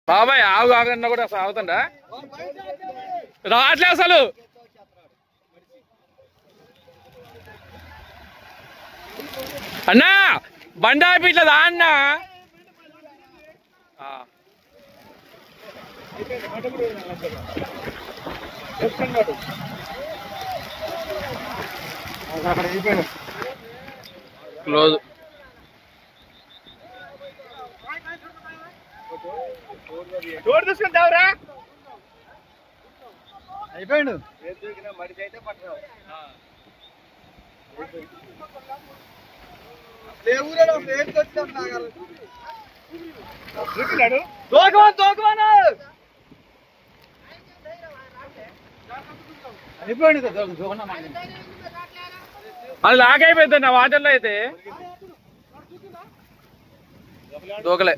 బాబాయ్ ఆగు ఆగన్నా కూడా అసలు ఆగుతుందా రావట్లే అసలు అన్నా బండి ఆపి ఇట్లా దా అన్నా క్లోజ్ డోర్ తీసుకుంటావురా అయిపోయాడు అది లాగైపోయింది నా వాటర్లో అయితే దూకలే